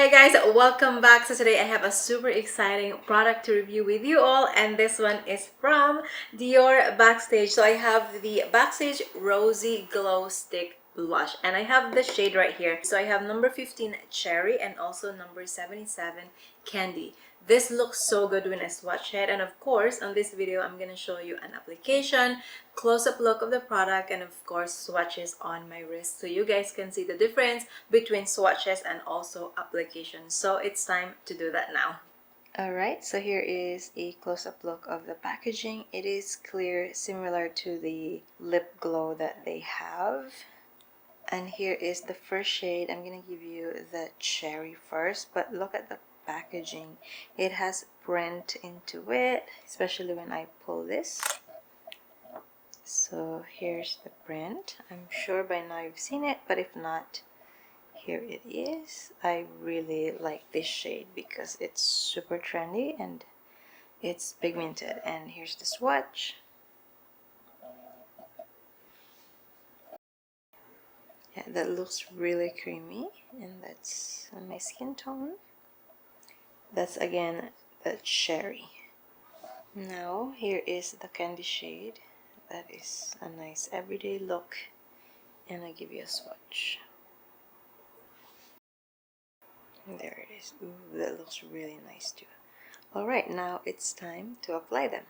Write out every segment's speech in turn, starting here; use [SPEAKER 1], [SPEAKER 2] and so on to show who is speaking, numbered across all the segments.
[SPEAKER 1] Hey guys, welcome back. So today I have a super exciting product to review with you all, and this one is from Dior Backstage. So I have the Backstage Rosy Glow Stick Blush, and I have the shade right here. So I have number 15 Cherry and also number 77 Candy. This looks so good when I swatch it, and of course on this video I'm gonna show you an application, close-up look of the product, and of course swatches on my wrist so you guys can see the difference between swatches and also applications. So it's time to do that now. Alright, so here is a close-up look of the packaging. It is clear, similar to the lip glow that they have. And here is the first shade. I'm gonna give you the cherry first, but look at the packaging. It has print into it, especially when I pull this. So here's the print. I'm sure by now you've seen it, but if not, here it is. I really like this shade because it's super trendy and it's pigmented. And here's the swatch. Yeah, that looks really creamy, and that's my skin tone. That's again the cherry. Now here is the candy shade. That is a nice everyday look, and I give you a swatch. There it is. Ooh, that looks really nice too. Alright, now it's time to apply them.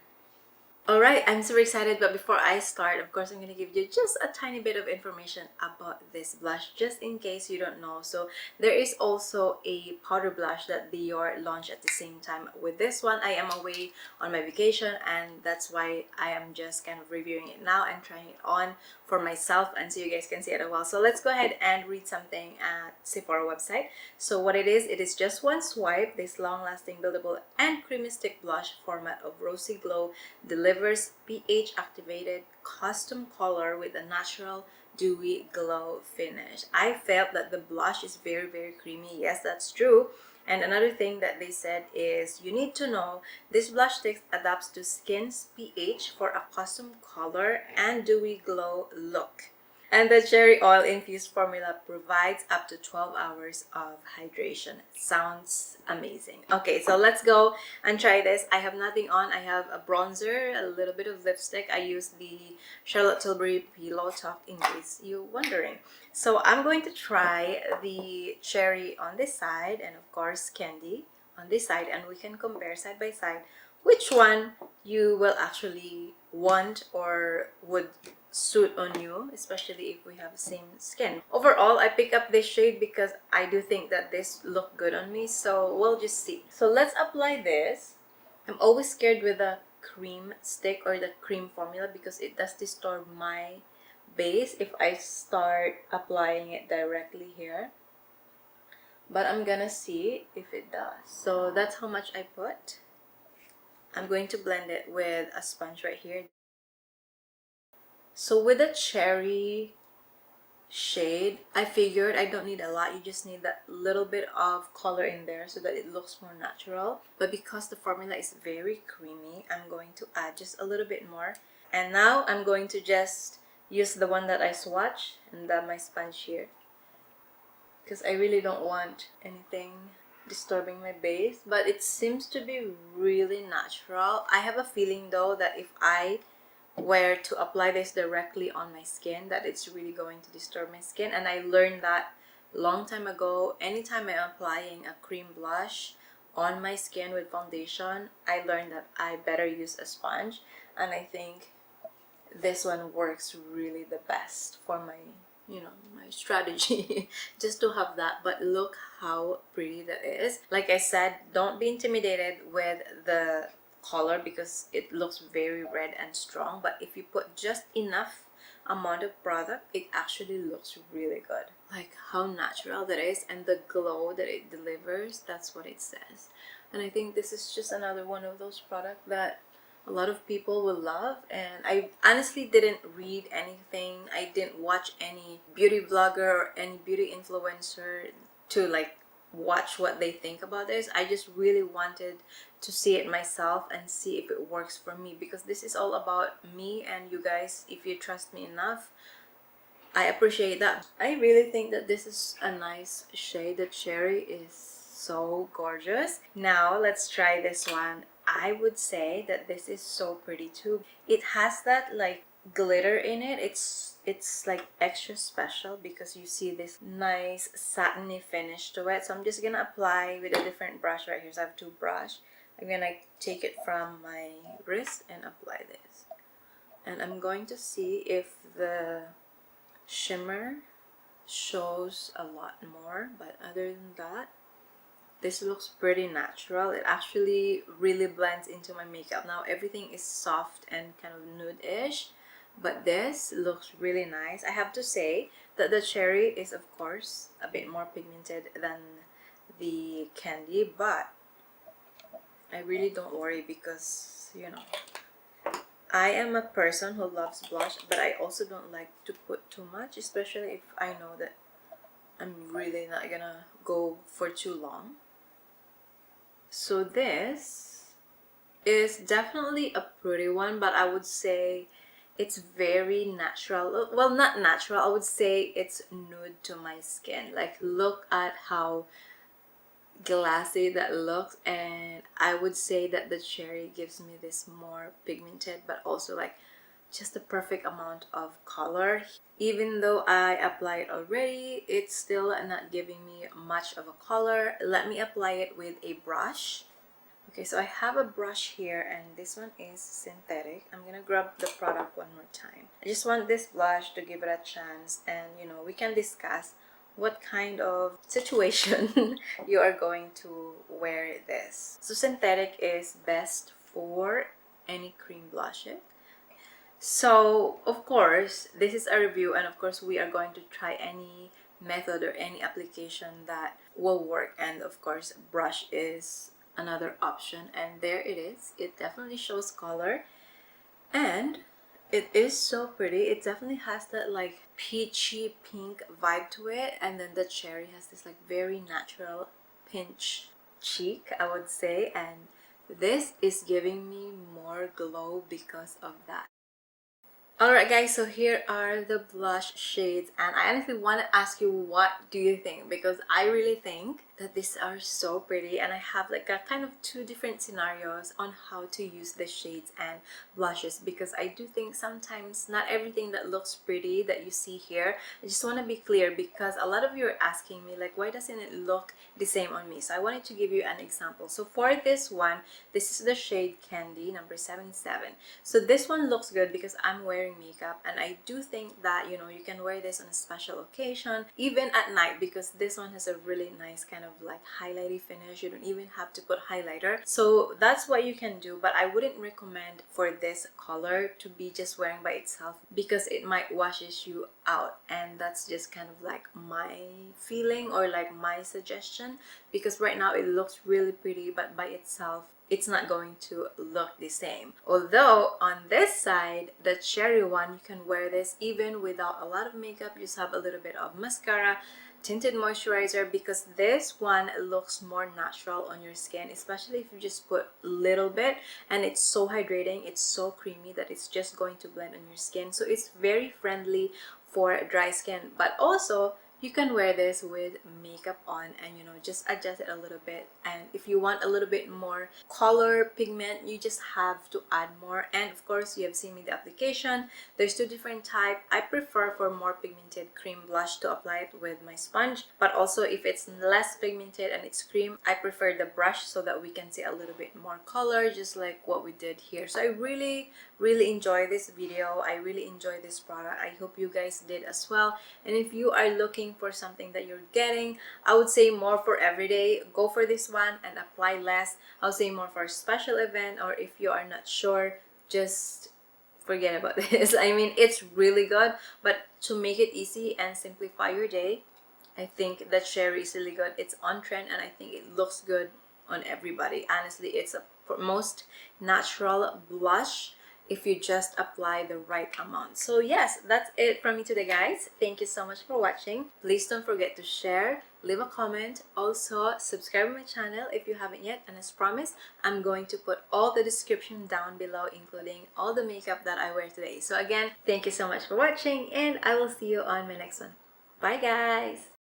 [SPEAKER 1] Alright, I'm super excited, but before I start, of course, I'm going to give you just a tiny bit of information about this blush, just in case you don't know. So there is also a powder blush that Dior launched at the same time with this one. I am away on my vacation, and that's why I am just kind of reviewing it now and trying it on for myself, and so you guys can see it as well. So let's go ahead and read something at Sephora website. So what it is just one swipe. This long-lasting, buildable, and creamy stick blush format of Rosy Glow delivers pH activated custom color with a natural dewy glow finish. I felt that the blush is very creamy. Yes, that's true. And another thing that they said is you need to know this blush stick adapts to skin's pH for a custom color and dewy glow look. And the cherry oil infused formula provides up to 12 hours of hydration. Sounds amazing. Okay, so let's go and try this. I have nothing on. I have a bronzer, a little bit of lipstick. I use the Charlotte Tilbury Pillow Talk in case you're wondering. So I'm going to try the cherry on this side and of course candy on this side, and we can compare side by side which one you will actually want or would suit on you, especially if we have the same skin. Overall, I pick up this shade because I do think that this look good on me, so we'll just see. So let's apply this. I'm always scared with the cream stick or the cream formula because it does distort my base if I start applying it directly here, but I'm gonna see if it does. So that's how much I put. I'm going to blend it with a sponge right here. So with the cherry shade, I figured I don't need a lot. You just need that little bit of color in there so that it looks more natural. But because the formula is very creamy, I'm going to add just a little bit more. And now I'm going to just use the one that I swatched and my sponge here, because I really don't want anything disturbing my base. But it seems to be really natural. I have a feeling though that if I were to apply this directly on my skin, that it's really going to disturb my skin. And I learned that long time ago. Anytime I'm applying a cream blush on my skin with foundation, I learned that I better use a sponge, and I think this one works really the best for my my strategy just to have that. But look how pretty that is. Like I said, don't be intimidated with the color because it looks very red and strong, but if you put just enough amount of product, it actually looks really good. Like how natural that is, and the glow that it delivers, that's what it says. And I think this is just another one of those products that a lot of people will love. And I honestly didn't read anything. I didn't watch any beauty vlogger or any beauty influencer to like watch what they think about this. I just really wanted to see it myself and see if it works for me, because this is all about me and you guys. If you trust me enough, I appreciate that. I really think that this is a nice shade. The cherry is so gorgeous. Now let's try this one. I would say that this is so pretty too. It has that like glitter in it. It's like extra special because you see this nice satiny finish to it. So I'm just gonna apply with a different brush right here. So I have two brush. I'm gonna take it from my wrist and apply this. And I'm going to see if the shimmer shows a lot more, but other than that, this looks pretty natural. It actually really blends into my makeup. Now everything is soft and kind of nude-ish, but this looks really nice. I have to say that the cherry is of course a bit more pigmented than the candy, but I really don't worry because, you know, I am a person who loves blush, but I also don't like to put too much, especially if I know that I'm really not gonna go for too long. So this is definitely a pretty one, but I would say it's very natural. Well, not natural, I would say it's nude to my skin. Like, look at how glassy that looks, and I would say that the cherry gives me this more pigmented but also like just the perfect amount of color. Even though I applied it already, it's still not giving me much of a color. Let me apply it with a brush. Okay, so I have a brush here and this one is synthetic. I'm gonna grab the product one more time. I just want this blush to give it a chance, and you know, we can discuss what kind of situation you are going to wear this. So synthetic is best for any cream blushes. So of course this is a review, and of course we are going to try any method or any application that will work, and of course brush is another option. And there it is. It definitely shows color and it is so pretty. It definitely has that like peachy pink vibe to it, and then the cherry has this like very natural pinch cheek, I would say, and this is giving me more glow because of that. Alright guys, so here are the blush shades, and I honestly want to ask you, what do you think? Because I really think that these are so pretty, and I have like a kind of two different scenarios on how to use the shades and blushes, because I do think sometimes not everything that looks pretty that you see here. I just want to be clear because a lot of you are asking me like, why doesn't it look the same on me? So I wanted to give you an example. So for this one, this is the shade Candy number 77. So this one looks good because I'm wearing makeup, and I do think that, you know, you can wear this on a special occasion, even at night, because this one has a really nice kind of like highlighty finish. You don't even have to put highlighter, so that's what you can do. But I wouldn't recommend for this color to be just wearing by itself because it might washes you out, and that's just kind of like my feeling or like my suggestion, because right now it looks really pretty, but by itself it's not going to look the same. Although on this side, the cherry one, you can wear this even without a lot of makeup. You just have a little bit of mascara, tinted moisturizer, because this one looks more natural on your skin, especially if you just put a little bit, and it's so hydrating, it's so creamy that it's just going to blend on your skin. So it's very friendly for dry skin, but also you can wear this with makeup on and, you know, just adjust it a little bit. And if you want a little bit more color pigment, you just have to add more. And of course, you have seen me the application. There's two different types. I prefer for more pigmented cream blush to apply it with my sponge, but also if it's less pigmented and it's cream, I prefer the brush so that we can see a little bit more color, just like what we did here. So I really enjoy this video. I really enjoy this product. I hope you guys did as well. And if you are looking for something that you're getting, I would say more for everyday, go for this one and apply less. I would say more for a special event, or if you are not sure, just forget about this. I mean, it's really good, but to make it easy and simplify your day, I think that cherry is really good. It's on trend and I think it looks good on everybody. Honestly, it's a most natural blush if you just apply the right amount. So yes, that's it from me today, guys. Thank you so much for watching. Please don't forget to share, leave a comment, also subscribe to my channel if you haven't yet, and as promised, I'm going to put all the description down below, including all the makeup that I wear today. So again, thank you so much for watching, and I will see you on my next one. Bye guys!